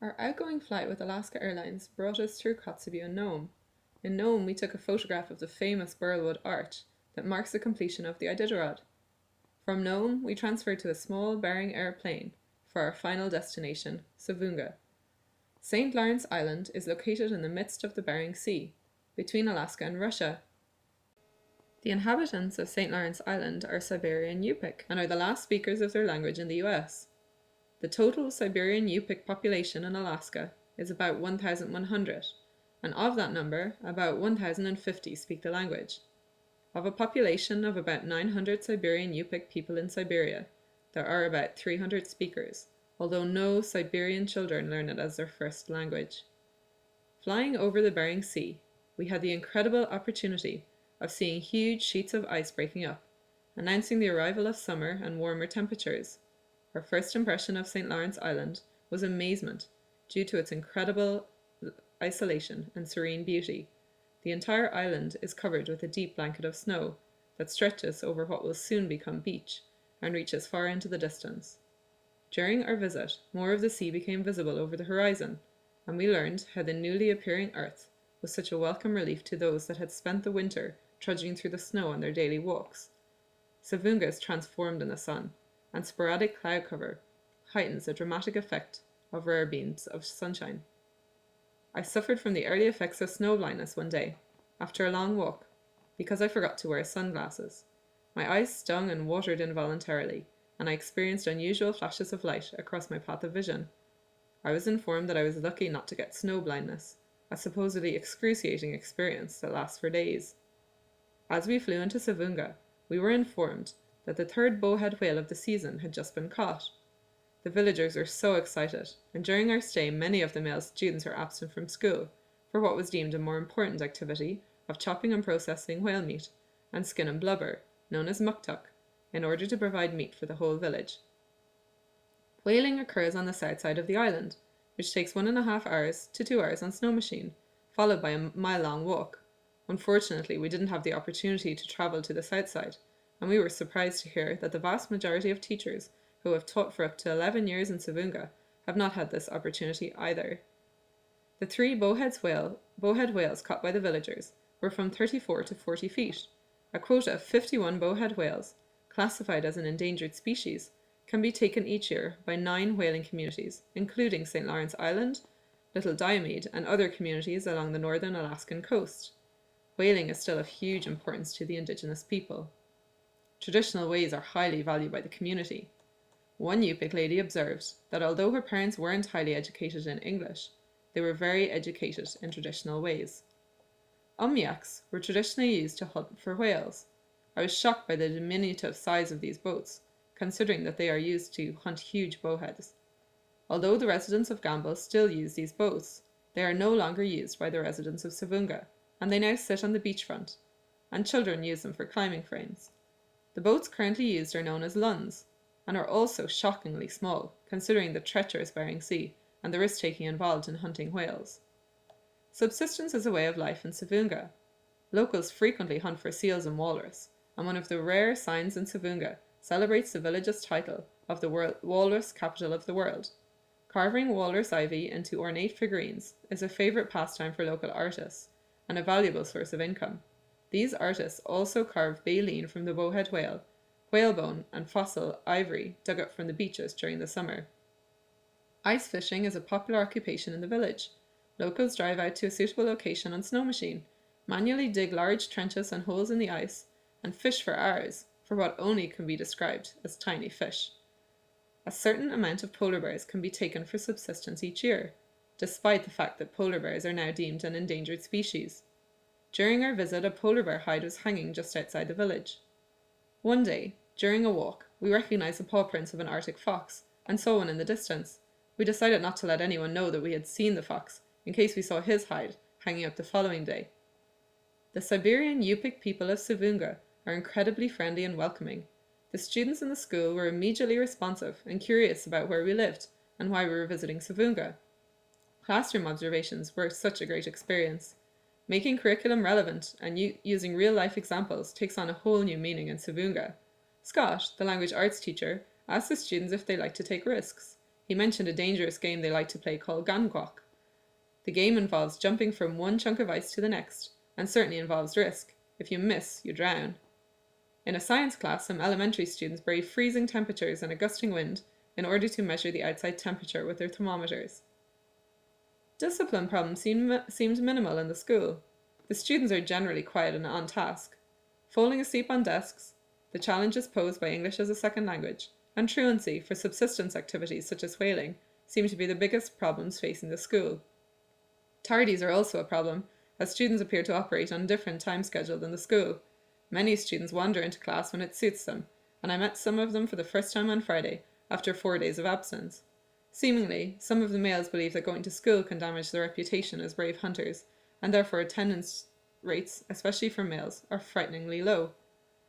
Our outgoing flight with Alaska Airlines brought us through Kotzebue and Nome. In Nome, we took a photograph of the famous Burlwood Arch that marks the completion of the Iditarod. From Nome, we transferred to a small Bering Air plane for our final destination, Savoonga. St. Lawrence Island is located in the midst of the Bering Sea, between Alaska and Russia. The inhabitants of St. Lawrence Island are Siberian Yupik and are the last speakers of their language in the US. The total Siberian Yupik population in Alaska is about 1,100, and of that number, about 1,050 speak the language. Of a population of about 900 Siberian Yupik people in Siberia, there are about 300 speakers, although no Siberian children learn it as their first language. Flying over the Bering Sea, we had the incredible opportunity of seeing huge sheets of ice breaking up, announcing the arrival of summer and warmer temperatures. Our first impression of St. Lawrence Island was amazement due to its incredible isolation and serene beauty. The entire island is covered with a deep blanket of snow that stretches over what will soon become beach and reaches far into the distance. During our visit, more of the sea became visible over the horizon, and we learned how the newly appearing Earth was such a welcome relief to those that had spent the winter trudging through the snow on their daily walks. Savoonga is transformed in the sun, and sporadic cloud cover heightens the dramatic effect of rare beams of sunshine. I suffered from the early effects of snow blindness one day, after a long walk, because I forgot to wear sunglasses. My eyes stung and watered involuntarily, and I experienced unusual flashes of light across my path of vision. I was informed that I was lucky not to get snow blindness, a supposedly excruciating experience that lasts for days. As we flew into Savoonga, we were informed that the third bowhead whale of the season had just been caught. The villagers were so excited, and during our stay many of the male students were absent from school for what was deemed a more important activity of chopping and processing whale meat and skin and blubber, known as muktuk, in order to provide meat for the whole village. Whaling occurs on the south side of the island, which takes 1.5 hours to 2 hours on snow machine, followed by a mile-long walk. Unfortunately, we didn't have the opportunity to travel to the south side, and we were surprised to hear that the vast majority of teachers who have taught for up to 11 years in Savoonga have not had this opportunity either. The 3 bowhead whales caught by the villagers were from 34 to 40 feet. A quota of 51 bowhead whales, classified as an endangered species, can be taken each year by 9 whaling communities, including St. Lawrence Island, Little Diomede, and other communities along the northern Alaskan coast. Whaling is still of huge importance to the indigenous people. Traditional ways are highly valued by the community. One Yupik lady observed that although her parents weren't highly educated in English, they were very educated in traditional ways. Umiaks were traditionally used to hunt for whales. I was shocked by the diminutive size of these boats, considering that they are used to hunt huge bowheads. Although the residents of Gamble still use these boats, they are no longer used by the residents of Savoonga, and they now sit on the beachfront, and children use them for climbing frames. The boats currently used are known as lunds, and are also shockingly small, considering the treacherous Bering Sea and the risk-taking involved in hunting whales. Subsistence is a way of life in Savoonga. Locals frequently hunt for seals and walrus, and one of the rare signs in Savoonga celebrates the village's title of the walrus capital of the world. Carving walrus ivy into ornate figurines is a favorite pastime for local artists, and a valuable source of income. These artists also carve baleen from the bowhead whale, whalebone, and fossil ivory dug up from the beaches during the summer. Ice fishing is a popular occupation in the village. Locals drive out to a suitable location on snow machine, manually dig large trenches and holes in the ice, and fish for hours for what only can be described as tiny fish. A certain amount of polar bears can be taken for subsistence each year, despite the fact that polar bears are now deemed an endangered species. During our visit, a polar bear hide was hanging just outside the village. One day, during a walk, we recognized the paw prints of an Arctic fox and saw one in the distance. We decided not to let anyone know that we had seen the fox, in case we saw his hide hanging up the following day. The Siberian Yupik people of Savoonga are incredibly friendly and welcoming. The students in the school were immediately responsive and curious about where we lived and why we were visiting Savoonga. Classroom observations were such a great experience. Making curriculum relevant and using real-life examples takes on a whole new meaning in Savoonga. Scott, the language arts teacher, asked the students if they like to take risks. He mentioned a dangerous game they like to play called gankwak. The game involves jumping from one chunk of ice to the next, and certainly involves risk. If you miss, you drown. In a science class, some elementary students brave freezing temperatures and a gusting wind in order to measure the outside temperature with their thermometers. Discipline problems seemed minimal in the school. The students are generally quiet and on task. Falling asleep on desks, the challenges posed by English as a second language, and truancy for subsistence activities such as whaling seem to be the biggest problems facing the school. Tardies are also a problem, as students appear to operate on a different time schedule than the school. Many students wander into class when it suits them, and I met some of them for the first time on Friday, after 4 days of absence. Seemingly, some of the males believe that going to school can damage their reputation as brave hunters, and therefore attendance rates, especially for males, are frighteningly low.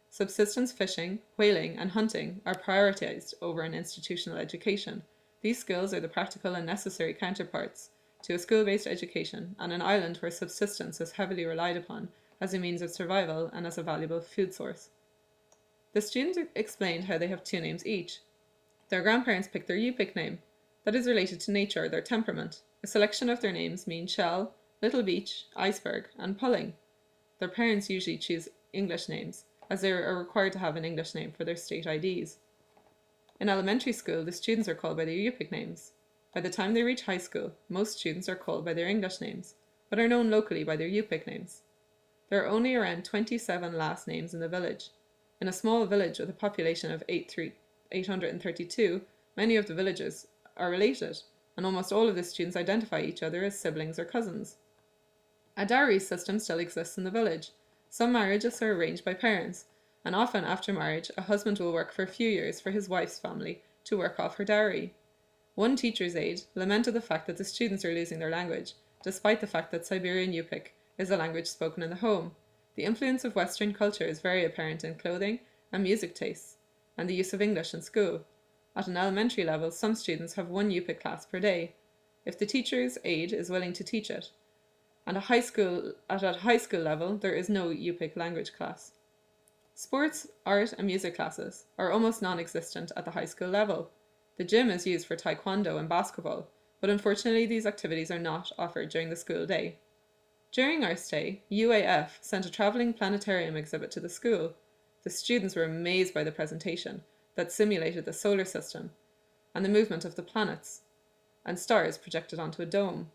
Subsistence fishing, whaling, and hunting are prioritized over an institutional education. These skills are the practical and necessary counterparts to a school-based education on an island where subsistence is heavily relied upon as a means of survival and as a valuable food source. The students explained how they have two names each. Their grandparents picked their Yupik name, that is related to nature or their temperament. A selection of their names mean shell, little beach, iceberg, and pulling. Their parents usually choose English names, as they are required to have an English name for their state IDs. In elementary school, the students are called by their Yupik names. By the time they reach high school, most students are called by their English names, but are known locally by their Yupik names. There are only around 27 last names in the village. In a small village with a population of 832, many of the villages are related, and almost all of the students identify each other as siblings or cousins. A dowry system still exists in the village. Some marriages are arranged by parents, and often after marriage, a husband will work for a few years for his wife's family to work off her dowry. One teacher's aide lamented the fact that the students are losing their language, despite the fact that Siberian Yupik is a language spoken in the home. The influence of Western culture is very apparent in clothing and music tastes, and the use of English in school. At an elementary level, some students have one Yupik class per day, if the teacher's aide is willing to teach it. And at a high school level, there is no Yupik language class. Sports, art, and music classes are almost non-existent at the high school level. The gym is used for taekwondo and basketball, but unfortunately these activities are not offered during the school day. During our stay, UAF sent a travelling planetarium exhibit to the school. The students were amazed by the presentation that simulated the solar system and the movement of the planets and stars projected onto a dome.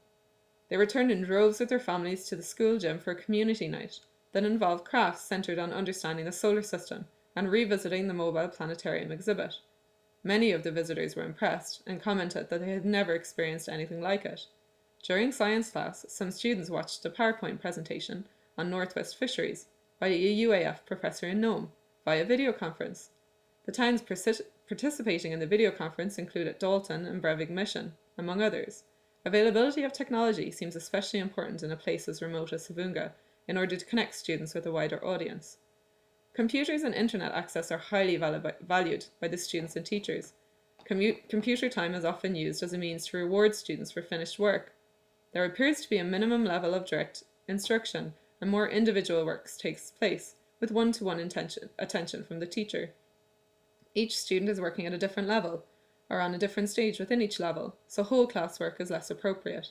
They returned in droves with their families to the school gym for a community night that involved crafts centered on understanding the solar system and revisiting the mobile planetarium exhibit. Many of the visitors were impressed and commented that they had never experienced anything like it. During science class, some students watched a PowerPoint presentation on Northwest fisheries by a UAF professor in Nome via video conference. The towns participating in the video conference included Dalton and Brevig Mission, among others. Availability of technology seems especially important in a place as remote as Savoonga in order to connect students with a wider audience. Computers and internet access are highly valued by the students and teachers. Computer time is often used as a means to reward students for finished work. There appears to be a minimum level of direct instruction, and more individual work takes place, with one-to-one attention from the teacher. Each student is working at a different level, or on a different stage within each level, so whole class work is less appropriate.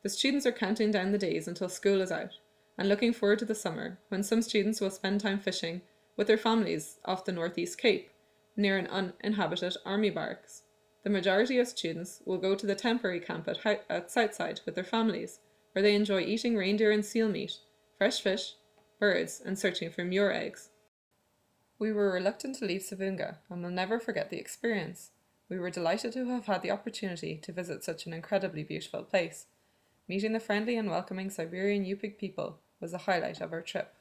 The students are counting down the days until school is out, and looking forward to the summer, when some students will spend time fishing with their families off the Northeast Cape, near an uninhabited army barracks. The majority of students will go to the temporary camp at Southside with their families, where they enjoy eating reindeer and seal meat, fresh fish, birds, and searching for muir eggs. We were reluctant to leave Savoonga and will never forget the experience. We were delighted to have had the opportunity to visit such an incredibly beautiful place. Meeting the friendly and welcoming Siberian Yupik people was the highlight of our trip.